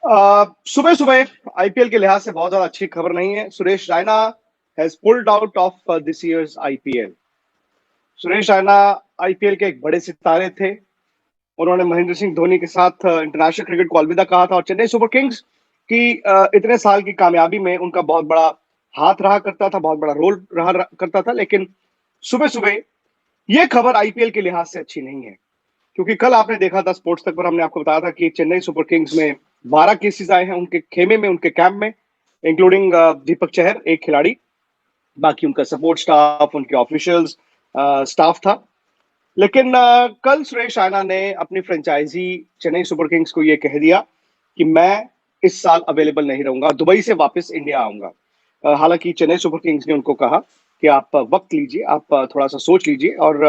सुबह सुबह आईपीएल के लिहाज से बहुत ज्यादा अच्छी खबर नहीं है। Suresh Raina has pulled out of this years IPL. Suresh Raina IPL के एक बड़े सितारे थे। उन्होंने महेंद्र सिंह धोनी के साथ इंटरनेशनल क्रिकेट को अलविदा कहा था और चेन्नई सुपर किंग्स की इतने साल की कामयाबी में उनका बहुत बड़ा हाथ रहा करता था, बहुत बड़ा रोल करता था। लेकिन सुबह सुबह ये खबर आईपीएल के लिहाज से अच्छी नहीं है, क्योंकि कल आपने देखा था स्पोर्ट्स तक पर हमने आपको बताया था कि चेन्नई सुपर किंग्स में 12 केसेस आए हैं उनके खेमे में, उनके कैंप में, इंक्लूडिंग दीपक चहर एक खिलाड़ी। बाकी उनका सपोर्ट स्टाफ, उनके ऑफिशियल्स, स्टाफ था। लेकिन कल सुरेश रैना ने अपनी फ्रेंचाइजी चेन्नई सुपर किंग्स को यह कह दिया कि मैं इस साल अवेलेबल नहीं रहूंगा, दुबई से वापस इंडिया आऊंगा। हालांकि चेन्नई सुपर किंग्स ने उनको कहा कि आप वक्त लीजिए, आप थोड़ा सा सोच लीजिए और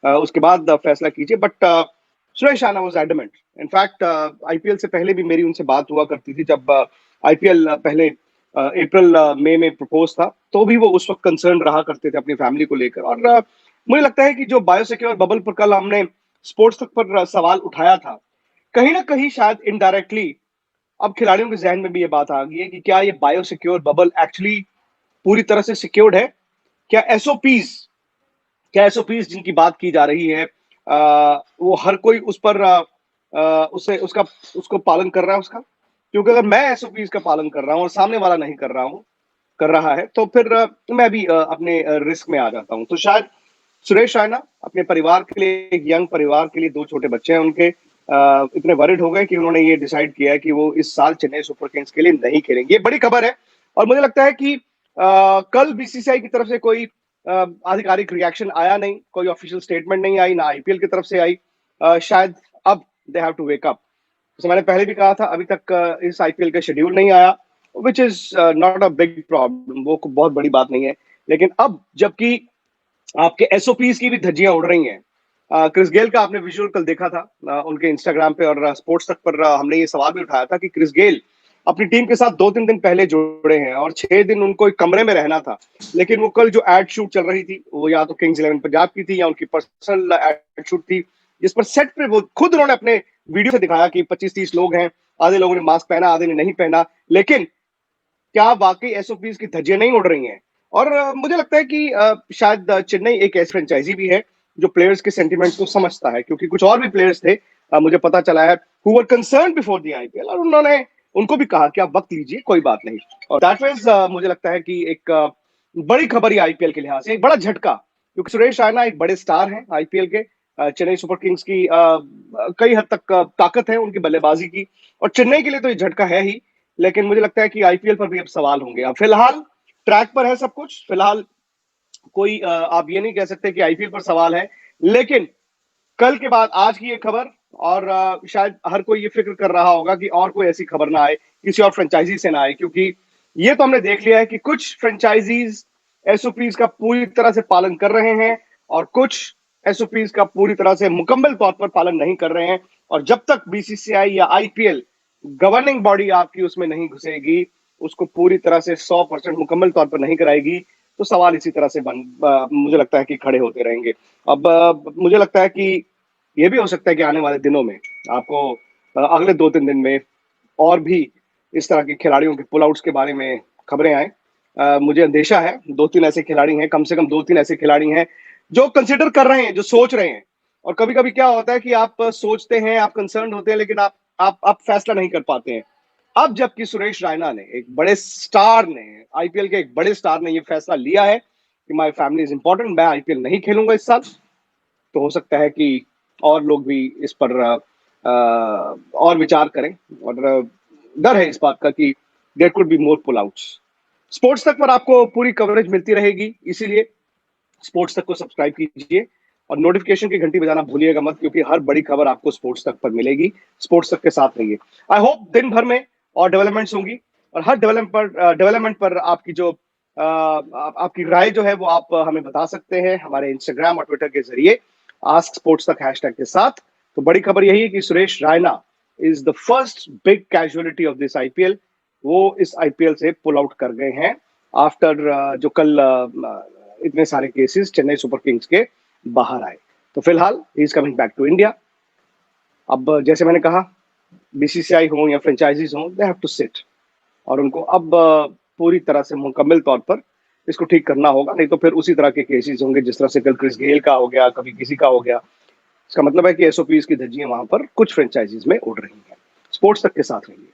उसके बाद फैसला कीजिए। But Suresh Raina was adamant. In fact IPL से पहले भी मेरी उनसे बात हुआ करती थी, जब आईपीएल पहले अप्रैल मई में प्रपोज था, तो भी वो उस वक्त कंसर्न रहा करते थे अपनी फैमिली को लेकर। और मुझे लगता है कि जो बायोसिक्योर बबल पर कल हमने स्पोर्ट्स तक पर सवाल उठाया था, कहीं ना कहीं शायद इनडायरेक्टली अब खिलाड़ियों के जहन में भी ये बात आ गई है कि क्या ये बायोसिक्योर बबल एक्चुअली पूरी तरह से सिक्योर्ड है। क्या एसओपीज क्या एसओपीज जिनकी बात की जा रही है, वो हर कोई उस पर उसे उसका उसको पालन कर रहा है उसका। क्योंकि अगर मैं एसओपीज का पालन कर रहा हूँ और सामने वाला नहीं कर रहा है, तो फिर मैं भी अपने रिस्क में आ जाता हूँ। तो शायद सुरेश रैना अपने परिवार के लिए, एक यंग परिवार के लिए, दो छोटे बच्चे हैं उनके, इतने वरिड हो गए कि उन्होंने ये डिसाइड किया है कि वो इस साल चेन्नई सुपर किंग्स के लिए नहीं खेलेंगे। ये बड़ी खबर है। और मुझे लगता है कि कल बीसीसीआई की तरफ से कोई आधिकारिक रिएक्शन आया नहीं, कोई ऑफिशियल स्टेटमेंट नहीं आई, ना आईपीएल की तरफ से आई। शायद अब they have to wake up. जैसे मैंने पहले भी कहा था, अभी तक इस आईपीएल का शेड्यूल नहीं आया, which is not a big problem, वो बहुत बड़ी बात नहीं है। लेकिन अब जबकि आपके एसओपीज की भी धज्जियां उड़ रही हैं। क्रिस गेल का आपने विजुअल कल देखा था उनके इंस्टाग्राम पे, और स्पोर्ट्स तक पर हमने ये सवाल भी उठाया था कि क्रिस गेल अपनी टीम के साथ 2-3 दिन पहले जुड़े हैं और 6 दिन उनको एक कमरे में रहना था। लेकिन वो कल जो एड शूट चल रही थी, वो या तो किंग्स इलेवन पंजाब की थी या उनकी पर्सनल एड शूट थी, जिस पर सेट पे वो खुद उन्होंने अपने वीडियो से दिखाया कि 25-30 लोग हैं, आधे लोगों ने मास्क पहना, आधे ने नहीं पहना। लेकिन क्या वाकई एसओपीज की धज्जियां नहीं उड़ रही हैं? और मुझे लगता है कि शायद चेन्नई एक ऐसी फ्रेंचाइजी भी है जो प्लेयर्स के सेंटिमेंट्स को समझता है, क्योंकि कुछ और भी प्लेयर्स थे, मुझे पता चला है, who were concern before the IPL, और उन्होंने उनको भी कहा कि आप वक्त लीजिए, कोई बात नहीं। और दैट मींस मुझे लगता है कि एक बड़ी खबर ही आईपीएल के लिहाज से, एक बड़ा झटका, क्योंकि सुरेश रैना एक बड़े स्टार हैं आईपीएल के। चेन्नई सुपर किंग्स की कई हद तक ताकत है उनकी बल्लेबाजी की, और चेन्नई के लिए तो ये झटका है ही। लेकिन मुझे लगता है कि आईपीएल पर भी अब सवाल होंगे। अब फिलहाल ट्रैक पर है सब कुछ। फिलहाल कोई आप ये नहीं कह सकते कि आईपीएल पर सवाल है। लेकिन कल के बाद आज की ये खबर, और शायद हर कोई ये फिक्र कर रहा होगा कि और कोई ऐसी खबर ना आए, किसी और फ्रेंचाइजी से ना आए, क्योंकि ये तो हमने देख लिया है कि कुछ फ्रेंचाइजीज एसओपीज का पूरी तरह से पालन कर रहे हैं और कुछ एसओपीज का पूरी तरह से मुकम्मल तौर पर पालन नहीं कर रहे हैं। और जब तक बीसीसीआई या आईपीएल गवर्निंग बॉडी आपकी उसमें नहीं घुसेगी, उसको पूरी तरह से 100% मुकम्मल तौर पर नहीं कराएगी, तो सवाल इसी तरह से मुझे लगता है कि खड़े होते रहेंगे। अब मुझे लगता है कि ये भी हो सकता है कि आने वाले दिनों में आपको अगले 2-3 दिन में और भी इस तरह के खिलाड़ियों के पुल आउट्स के बारे में खबरें आए। मुझे अंदेशा है 2-3 ऐसे खिलाड़ी हैं, कम से कम 2-3 ऐसे खिलाड़ी हैं जो कंसिडर कर रहे हैं, जो सोच रहे हैं। और कभी कभी क्या होता है कि आप सोचते हैं, आप कंसर्न होते हैं, लेकिन आप फैसला नहीं कर पाते हैं। अब जबकि सुरेश रैना ने, एक बड़े स्टार ने, आईपीएल के एक बड़े स्टार ने ये फैसला लिया है कि माय फैमिली इज इंपॉर्टेंट, मैं आईपीएल नहीं खेलूंगा इस साल, तो हो सकता है कि और लोग भी इस पर और विचार करें। और डर है इस बात का कि there could be more pull outs. Sports तक पर आपको पूरी कवरेज मिलती रहेगी, इसीलिए स्पोर्ट्स तक को सब्सक्राइब कीजिए और नोटिफिकेशन की घंटी बजाना भूलिएगा मत, क्योंकि हर बड़ी खबर आपको स्पोर्ट्स तक पर मिलेगी। स्पोर्ट्स तक के साथ रहिए। आई होप दिन भर में और डेवलपमेंट्स होंगी, और हर डेवलपमेंट पर आपकी जो आपकी राय जो है वो आप हमें बता सकते हैं हमारे इंस्टाग्राम और ट्विटर के जरिए, आस्क स्पोर्ट्स तक हैशटैग के साथ। तो बड़ी खबर यही है कि Suresh Raina is the first big casualty of this IPL. वो इस आईपीएल से पुल आउट कर गए हैं आफ्टर जो कल इतने सारे केसेस चेन्नई सुपर किंग्स के बाहर आए। तो फिलहाल he is coming back to India. अब जैसे मैंने कहा, बीसीसीआई हो या फ्रेंचाइजीज हो, दे हैव टू सिट और उनको अब पूरी तरह से मुकम्मल तौर पर इसको ठीक करना होगा, नहीं तो फिर उसी तरह के केसेस होंगे जिस तरह से कल क्रिस गेल का हो गया, कभी किसी का हो गया। इसका मतलब है कि एसओपीज की धज्जियां वहां पर कुछ फ्रेंचाइजीज में उड़ रही हैं। स्पोर्ट्स तक के साथ रहिए।